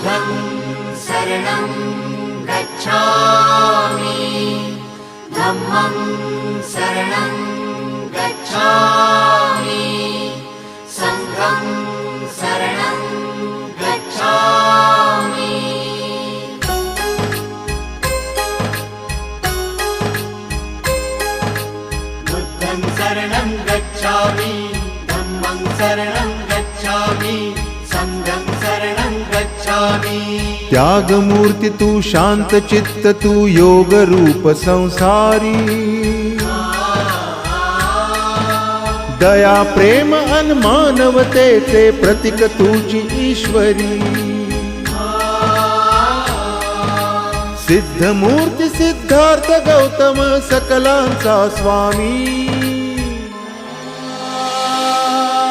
बुद्धं शरणं गच्छामि धम्मं शरणं गच्छामि संघं शरणं गच्छामि बुद्धं शरणं गच्छामि धम्मं शरणं गच्छामि संघं शरणं गच्छामि। त्याग मूर्ति तू शांत चित्त तू योग रूप संसारी दया प्रेम अन मानवतेचे प्रतीक तुझी ईश्वरी सिद्ध मूर्ती सिद्धार्थ गौतम सकलांचा स्वामी